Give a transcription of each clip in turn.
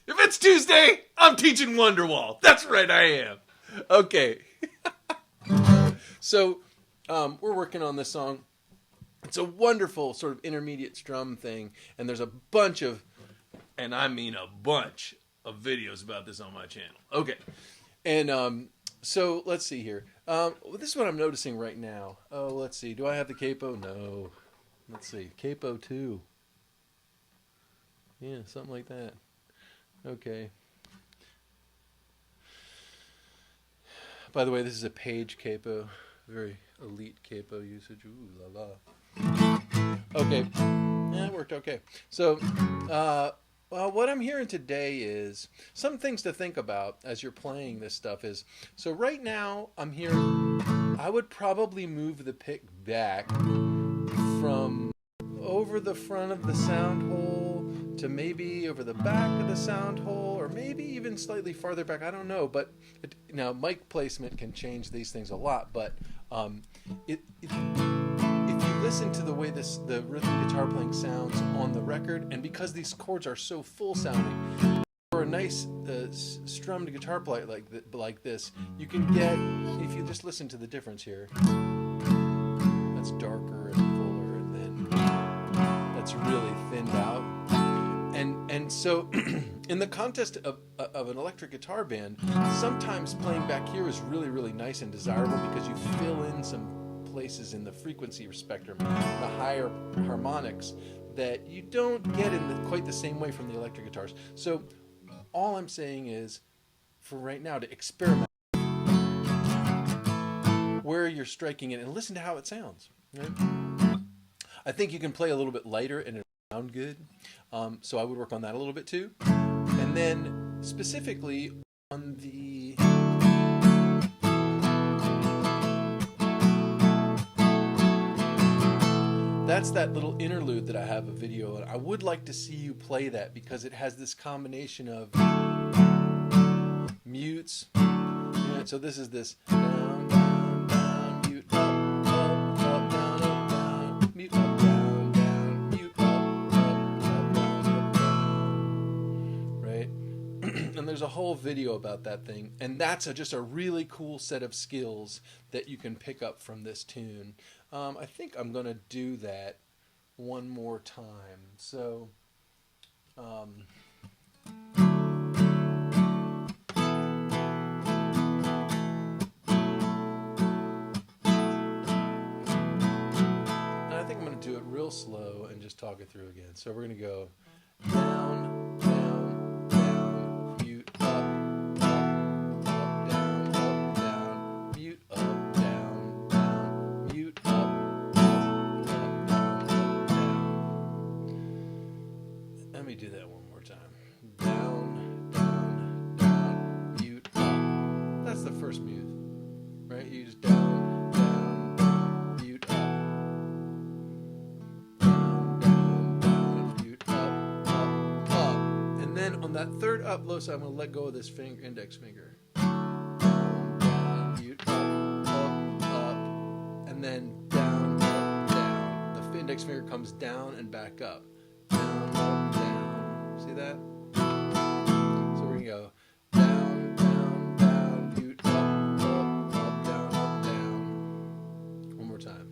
If it's Tuesday, I'm teaching Wonderwall. That's right, I am. Okay. So, we're working on this song. It's a wonderful sort of intermediate strum thing, and there's a bunch of, and I mean a bunch of videos about this on my channel. Okay. And so let's see here. This is what I'm noticing right now. Oh, let's see. Do I have the capo? No. Let's see. Capo 2. Yeah, something like that. Okay. By the way, this is a page capo. Very elite capo usage. Ooh la la. Okay. Yeah, it worked okay. So, well, what I'm hearing today is some things to think about as you're playing this stuff is, so right now I'm hearing, I would probably move the pick back from over the front of the sound hole to maybe over the back of the sound hole, or maybe even slightly farther back. I don't know, but now mic placement can change these things a lot, but if you listen to the way the rhythm guitar playing sounds on the record, and because these chords are so full sounding, for a nice strummed guitar play like this, you can get, if you just listen to the difference here, that's darker and fuller, and then that's really thinned out. And so in the context of an electric guitar band, sometimes playing back here is really, really nice and desirable because you fill in some places in the frequency spectrum, the higher harmonics, that you don't get in quite the same way from the electric guitars. So all I'm saying is, for right now, to experiment where you're striking it and listen to how it sounds. Right? I think you can play a little bit lighter and it'll sound good. So I would work on that a little bit too. And then specifically on the that's that little interlude that I have a video on. I would like to see you play that because it has this combination of mutes. Yeah, so this is this down, down, down, mute, up, down, mute, up, down, mute, up, down, right? And there's a whole video about that thing, and that's just a really cool set of skills that you can pick up from this tune. I think I'm going to do that one more time. So, and I think I'm going to do it real slow and just talk it through again. So we're going to go down, down, down, mute, up, down, mute, up, down, mute, up, down, down. Let me do that one more time. Down, down, down, mute, up. That's the first mute, right? You just down, down, down, mute, up. On that third up low side, I'm going to let go of this index finger. Down, down, mute, up, and then down, up, down. The index finger comes down and back up. Down, up, down. See that? So we're going to go down, down, down, mute, up, down, up, down. One more time.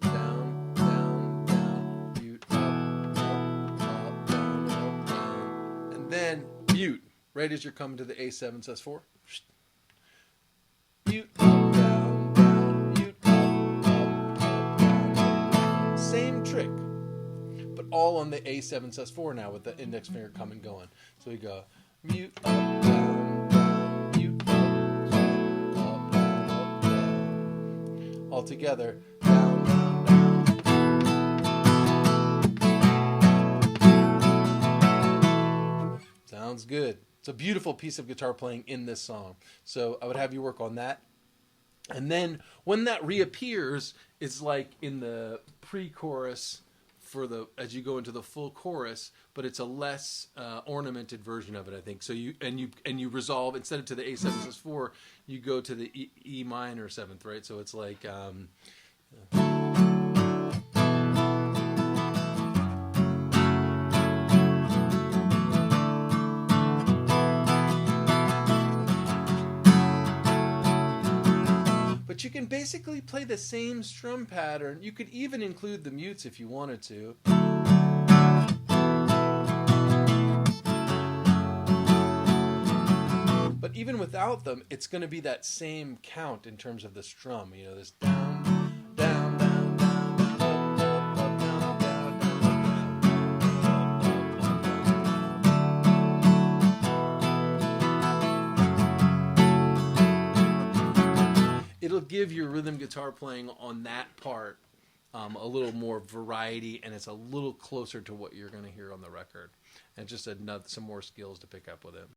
Down, down, down, mute, up, down, and then mute, right as you're coming to the A7 sus4. Mute, up, down, down, mute, up, down. Same trick, but all on the A7 sus4 now with the index finger coming going. So we go mute, up, down, down, mute, up, down. All together, down, down, down. Sounds good. It's a beautiful piece of guitar playing in this song. So I would have you work on that. And then when that reappears, it's like in the pre-chorus as you go into the full chorus, but it's a less ornamented version of it, I think. So you resolve, instead of to the A7 sus4, you go to the E minor 7th, right? So it's like But you can basically play the same strum pattern. You could even include the mutes if you wanted to. But even without them, it's going to be that same count in terms of the strum. You know, this down, down, down, down, up, up, up, down, down, down. It'll give your rhythm guitar playing on that part a little more variety, and it's a little closer to what you're going to hear on the record. And just some more skills to pick up with it.